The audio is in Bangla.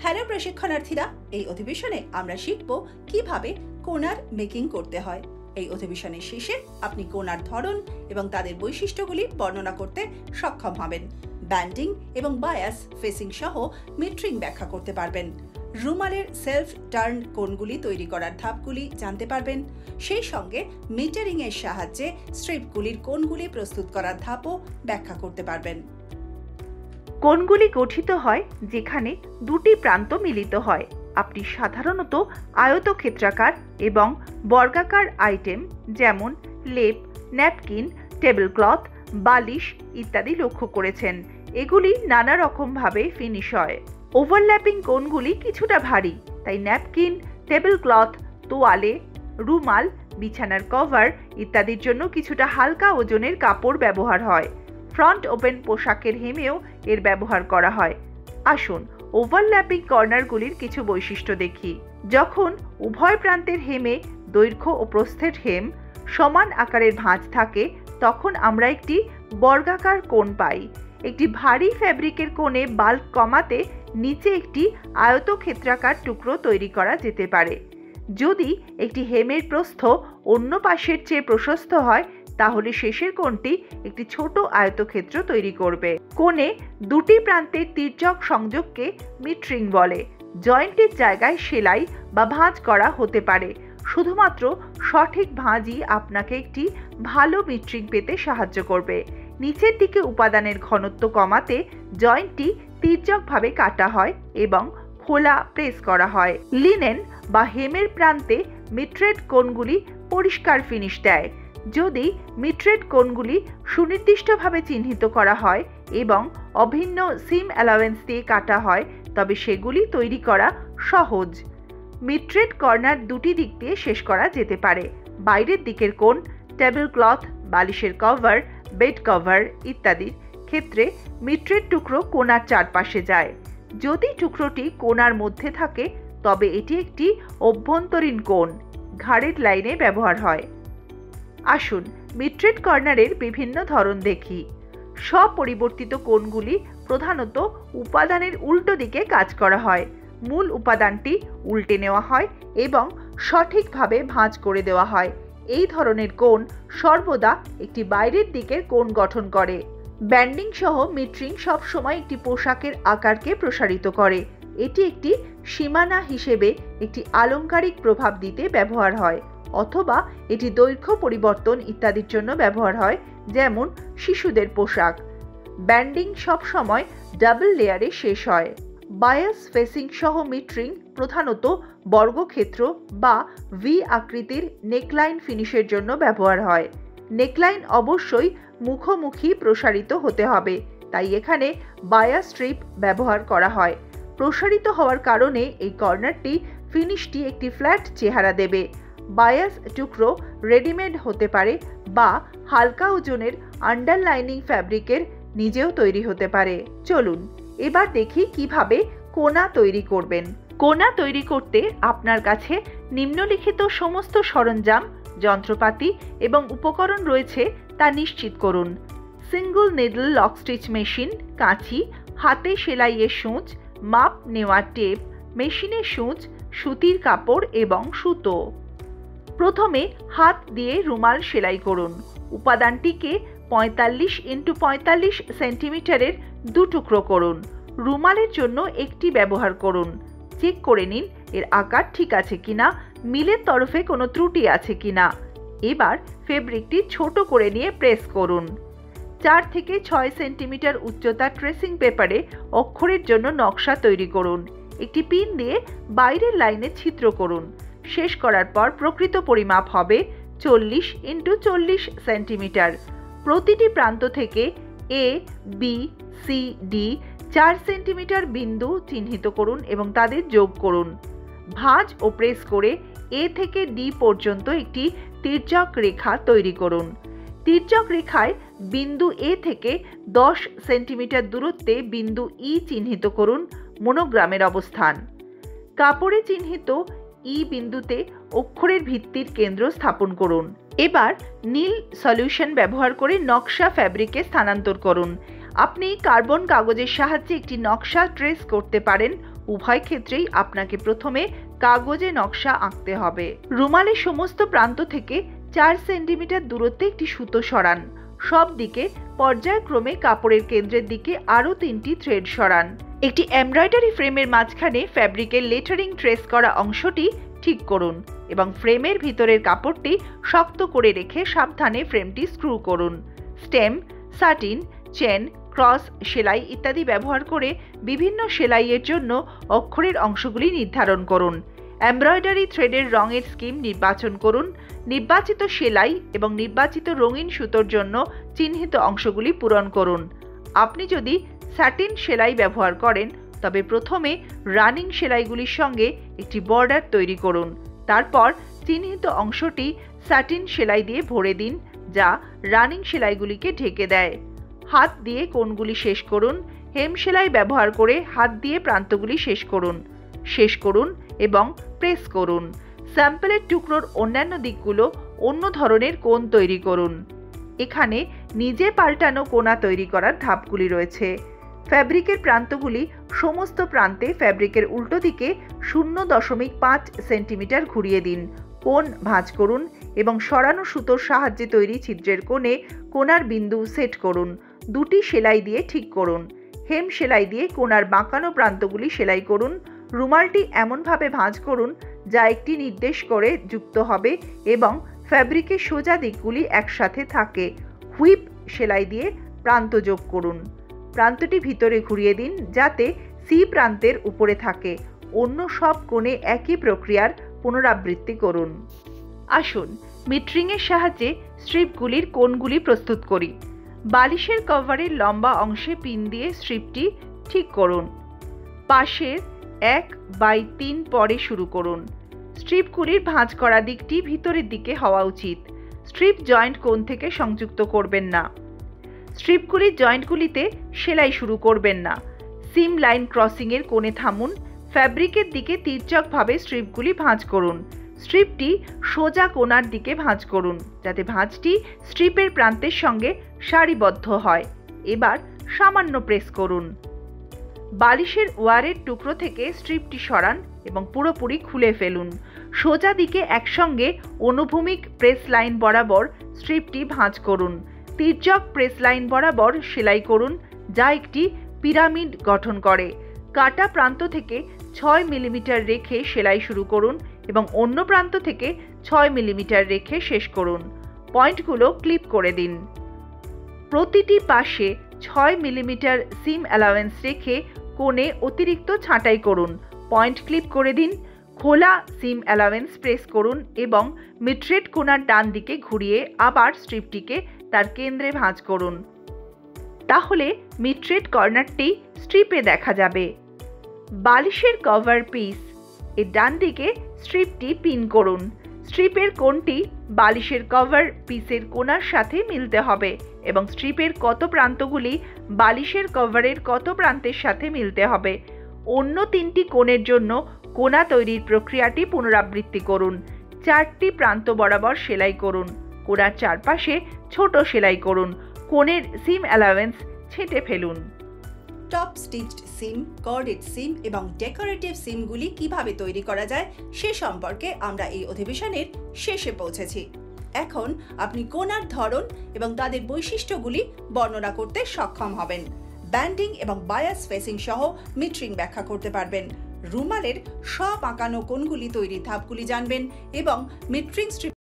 হ্যালো প্রশিক্ষণার্থীরা, এই অধিবেশনে আমরা শিখব কিভাবে কোণার মেকিং করতে হয়। এই অধিবেশনের শেষে আপনি কোণার ধরন এবং তাদের বৈশিষ্ট্যগুলি বর্ণনা করতে সক্ষম হবেন। ব্যান্ডিং এবং বায়াস ফেসিং সহ মিট্রিং ব্যাখ্যা করতে পারবেন। রুমালের সেলফ টার্ন কোণগুলি তৈরি করার ধাপগুলি জানতে পারবেন। সেই সঙ্গে মিটারিং এর সাহায্যে স্ট্রিপগুলির কোণগুলি প্রস্তুত করার ধাপও ব্যাখ্যা করতে পারবেন। কোণগুলি গঠিত হয় যেখানে দুটি প্রান্ত মিলিত হয়। আপনি সাধারণত আয়তক্ষেত্রাকার এবং বর্গাকার আইটেম যেমন লেপ, ন্যাপকিন, টেবিল ক্লথ, বালিশ ইত্যাদি লক্ষ্য করেছেন। এগুলি নানা রকমভাবে ফিনিশ হয়। ওভারল্যাপিং কোণগুলি কিছুটা ভারী, তাই ন্যাপকিন, টেবিল ক্লথ, তোয়ালে, রুমাল, বিছানার কভার ইত্যাদির জন্য কিছুটা হালকা ওজনের কাপড় ব্যবহার হয়। ফ্রন্ট ওপেন পোশাকের হেমেও এর ব্যবহার করা হয়। আসুন ওভারল্যাপিং কর্নারগুলির কিছু বৈশিষ্ট্য দেখি। যখন উভয় প্রান্তের হেমে দৈর্ঘ্য ও প্রস্থের হেম সমান আকারের ভাঁজ থাকে, তখন আমরা একটি বর্গাকার কোণ পাই। একটি ভারী ফ্যাব্রিকের কোণে বাল্ক কমাতে নিচে একটি আয়তক্ষেত্রাকার টুকরো তৈরি করা যেতে পারে। যদি একটি হেমের প্রস্থ অন্য পাশের চেয়ে প্রশস্ত হয়, তাহলে শেষের কোণটি একটি ছোট আয়তক্ষেত্র তৈরি করবে। কোণে দুটি প্রান্তের তির্যক সংযোগকে মিট্রিং বলে। জয়েন্টের জায়গায় সেলাই বা ভাঁজ করা হতে পারে। শুধুমাত্র সঠিক ভাঁজই আপনাকে একটি ভালো মিট্রিং পেতে সাহায্য করবে। নিচের দিকে উপাদানের ঘনত্ব কমাতে জয়েন্টটি তির্যকভাবে কাটা হয় এবং খোলা প্রেস করা হয়। লিনেন বা হেমের প্রান্তে মিট্রেড কোণগুলি পরিষ্কার ফিনিশ দেয়। যদি মিট্রেড কোণগুলি সুনির্দিষ্টভাবে চিহ্নিত করা হয় এবং অভিন্ন সিম অ্যালাওয়েন্স দিয়ে কাটা হয়, তবে সেগুলি তৈরি করা সহজ। মিট্রেড কর্নার দুটি দিক দিয়ে শেষ করা যেতে পারে। বাইরের দিকের কোণ টেবিল ক্লথ, বালিশের কভার, বেড কভার ইত্যাদির ক্ষেত্রে মিট্রেড টুকরো কোণার চারপাশে যায়। যদি টুকরোটি কোণার মধ্যে থাকে, তবে এটি একটি অভ্যন্তরীণ কোণ, ঘাড়ের লাইনে ব্যবহার হয়। আসুন মিট্রেড কর্নারের বিভিন্ন ধরন দেখি। স্বপরিবর্তিত কোণগুলি প্রধানত উপাদানের উল্টো দিকে কাজ করা হয়। মূল উপাদানটি উল্টে নেওয়া হয় এবং সঠিকভাবে ভাঁজ করে দেওয়া হয়। এই ধরনের কোণ সর্বদা একটি বাইরের দিকের কোণ গঠন করে। ব্যান্ডিং সহ মিট্রিং সবসময় একটি পোশাকের আকারকে প্রসারিত করে। এটি একটি সীমানা হিসেবে একটি আলংকারিক প্রভাব দিতে ব্যবহার হয়, অথবা এটি দৈর্ঘ্য পরিবর্তন ইত্যাদির জন্য ব্যবহার হয়, যেমন শিশুদের পোশাক। ব্যান্ডিং সবসময় ডাবল লেয়ারে শেষ হয়। বায়াস ফেসিং সহ মিট্রিং প্রধানত বর্গক্ষেত্র বা ভি আকৃতির নেকলাইন ফিনিশের জন্য ব্যবহার হয়। নেকলাইন অবশ্যই মুখোমুখি প্রসারিত হতে হবে, তাই এখানে বায়াস স্ট্রিপ ব্যবহার করা হয়। প্রসারিত হওয়ার কারণে এই কর্নারটি ফিনিশটি একটি ফ্ল্যাট চেহারা দেবে। বায়াস টুকরো রেডিমেড হতে পারে বা হালকা ওজনের আন্ডারলাইনিং ফ্যাব্রিকের নিজেও তৈরি হতে পারে। চলুন এবার দেখি কিভাবে কোণা তৈরি করবেন। কোণা তৈরি করতে আপনার কাছে নিম্নলিখিত সমস্ত সরঞ্জাম, যন্ত্রপাতি এবং উপকরণ রয়েছে তা নিশ্চিত করুন। Single needle lock stitch machine, কাঁচি, হাতে সেলাইয়ের সূচ, মাপ নেওয়ার টেপ, মেশিনের সূচ, সুতির কাপড় এবং সুতো। প্রথমে হাত দিয়ে রুমাল সেলাই করুন। উপাদানটিকে 45x45 সেন্টিমিটারের দুটুকরো করুন। রুমালের জন্য একটি ব্যবহার করুন। চেক করে নিন এর আকার ঠিক আছে কিনা, মিলের তরফে কোনো ত্রুটি আছে কিনা। এবার ফেব্রিকটি ছোট করে নিয়ে প্রেস করুন। 4 থেকে 6 সেন্টিমিটার উচ্চতার ট্রেসিং পেপারে অক্ষরের জন্য নকশা তৈরি করুন। একটি পিন দিয়ে বাইরের লাইনে ছিদ্র করুন। শেষ করার পর প্রকৃত পরিমাপ হবে 40x40 সেন্টিমিটার। প্রতিটি প্রান্ত থেকে এ, বি, সি, ডি 4 সেন্টিমিটার বিন্দু চিহ্নিত করুন এবং তাদের যোগ করুন। ভাঁজ ও প্রেস করে এ থেকে ডি পর্যন্ত একটি তির্যক রেখা তৈরি করুন। তির্যক রেখায় বিন্দু এ থেকে 10 সেন্টিমিটার দূরত্বে বিন্দু ই চিহ্নিত করুন। মনোগ্রামের অবস্থান। কাপড়ে চিহ্নিত ই বিন্দুতে অক্ষরের ভিত্তির কেন্দ্র স্থাপন করুন। এবার নীল সলিউশন ব্যবহার করে নকশা ফ্যাব্রিকে স্থানান্তর করুন। আপনি কার্বন কাগজের সাহায্যে একটি নকশা ট্রেস করতে পারেন। উভয় ক্ষেত্রেই আপনাকে প্রথমে কাগজে নকশা আঁকতে হবে। রুমালের সমস্ত প্রান্ত থেকে 4 সেন্টিমিটার দূরত্বে একটি সুতো সরান। সব দিকে পর্যায়ক্রমে কাপড়ের কেন্দ্রের দিকে আরও 3টি থ্রেড সরান। একটি এমব্রয়ডারি ফ্রেমের মাঝখানে ফ্যাব্রিকের লেটারিং ট্রেস করা অংশটি ঠিক করুন এবং ফ্রেমের ভিতরের কাপড়টি শক্ত করে রেখে সাবধানে ফ্রেমটি স্ক্রু করুন। স্টেম, সাটিন, চেন, ক্রস, সেলাই ইত্যাদি ব্যবহার করে বিভিন্ন সেলাইয়ের জন্য অক্ষরের অংশগুলি নির্ধারণ করুন। এমব্রয়ডারি থ্রেডের রঙের স্কিম নির্বাচন করুন। নির্বাচিত সেলাই এবং নির্বাচিত রঙিন সুতোর জন্য চিহ্নিত অংশগুলি পূরণ করুন। আপনি যদি স্যাটিন সেলাই ব্যবহার করেন তবে প্রথমে রানিং সেলাইগুলির সঙ্গে একটি বর্ডার তৈরি করুন। তারপর চিহ্নিত অংশটি স্যাটিন সেলাই দিয়ে ভরে দিন, যা রানিং সেলাইগুলিকে ঢেকে দেয়। হাত দিয়ে কোণগুলি শেষ করুন। হেম সেলাই ব্যবহার করে হাত দিয়ে প্রান্তগুলি শেষ করুন এবং প্রেস করুন। স্যাম্পলের টুকরোর অন্যান্য দিকগুলো অন্য ধরনের কোণ তৈরি করুন। এখানে নিজে পাল্টানো কোণা তৈরি করার ধাপগুলি রয়েছে। ফ্যাব্রিকের প্রান্তগুলি সমস্ত প্রান্তে ফ্যাব্রিকের উল্টো দিকে 0.5 সেন্টিমিটার ঘুরিয়ে দিন। কোণ ভাঁজ করুন এবং সরানো সুতোর সাহায্যে তৈরি ছিদ্রের কোণে কোণার বিন্দু সেট করুন। 2টি সেলাই দিয়ে ঠিক করুন। হেম সেলাই দিয়ে কোণার বাঁকানো প্রান্তগুলি সেলাই করুন। রুমালটি এমনভাবে ভাঁজ করুন যা একটি নির্দেশ করে যুক্ত হবে এবং ফ্যাব্রিকের সোজা দিকগুলি একসাথে থাকে। হুইপ সেলাই দিয়ে প্রান্ত যোগ করুন। প্রান্তটি ভিতরে ঘুরিয়ে দিন যাতে সি প্রান্তের উপরে থাকে। অন্য সব কোণে একই প্রক্রিয়ার পুনরাবৃত্তি করুন। আসুন মিটরিংয়ের সাহায্যে স্ট্রিপগুলির কোণগুলি প্রস্তুত করি। বালিশের কভারের লম্বা অংশে পিন দিয়ে স্ট্রিপটি ঠিক করুন। পাশের 1/3 পরে শুরু করুন। স্ট্রিপগুলির ভাঁজ করা দিকটি ভিতরের দিকে হওয়া উচিত। স্ট্রিপ জয়েন্ট কোণ থেকে সংযুক্ত করবেন না। স্ট্রিপগুলির জয়েন্টগুলিতে সেলাই শুরু করবেন না। সিম লাইন ক্রসিংয়ের কোণে থামুন। ফ্যাব্রিকের দিকে তির্যকভাবে স্ট্রিপগুলি ভাঁজ করুন। স্ট্রিপটি সোজা কোণার দিকে ভাঁজ করুন যাতে ভাঁজটি স্ট্রিপের প্রান্তের সঙ্গে সারিবদ্ধ হয়। এবার সামান্য প্রেস করুন। বালিশের ওয়ারের টুকরো থেকে স্ট্রিপটি সরান এবং পুরোপুরি খুলে ফেলুন। সোজা দিকে একসঙ্গে অনুভূমিক প্রেস লাইন বরাবর স্ট্রিপটি ভাঁজ করুন। তির্যক প্রেস লাইন বরাবর সেলাই করুন যা একটি পিরামিড গঠন করে। কাটা প্রান্ত থেকে 6 মিলিমিটার রেখে সেলাই শুরু করুন এবং অন্য প্রান্ত থেকে 6 মিলিমিটার রেখে শেষ করুন। পয়েন্টগুলো ক্লিপ করে দিন। প্রতিটি পাশে 6 মিলিমিটার সিম অ্যালাওয়েন্স রেখে কোণে অতিরিক্ত ছাঁটাই করুন। পয়েন্ট ক্লিপ করে দিন। খোলা সিম অ্যালাওয়েন্স প্রেস করুন এবং মিট্রেড কোণার ডান দিকে ঘুরিয়ে আবার স্ট্রিপটিকে তার কেন্দ্রে ভাঁজ করুন। তাহলে মিট্রেড কর্নারটি স্ট্রিপে দেখা যাবে। বালিশের কভার পিস এর ডান দিকে স্ট্রিপটি পিন করুন। স্ট্রিপের কোণটি বালিশের কভার পিসের কোণার সাথে মিলতে হবে এবং স্ট্রিপের কত প্রান্তগুলি বালিশের কভারের কত প্রান্তের সাথে মিলতে হবে। অন্য 3টি কোণের জন্য কোণা তৈরির প্রক্রিয়াটি পুনরাবৃত্তি করুন। 4টি প্রান্ত বরাবর সেলাই করুন। কোণার চারপাশে ছোট সেলাই করুন। কোণের সিম অ্যালাওয়েন্স ছেঁটে ফেলুন। টপ স্টিচড সিম, কর্ডেড সিম এবং ডেকোরেটিভ সিমগুলি কিভাবে তৈরি করা যায় সে সম্পর্কে আমরা এই অধিবেশনের শেষে পৌঁছেছি। এখন আপনি কোণার ধরন এবং তাদের বৈশিষ্ট্যগুলি বর্ণনা করতে সক্ষম হবেন। ব্যান্ডিং এবং বায়াস ফেসিং সহ মিটরিং ব্যাখ্যা করতে পারবেন। রুমালের সব আঁকানো কোণগুলি তৈরির ধাপগুলি জানবেন এবং মিটরিং স্ট্রিপ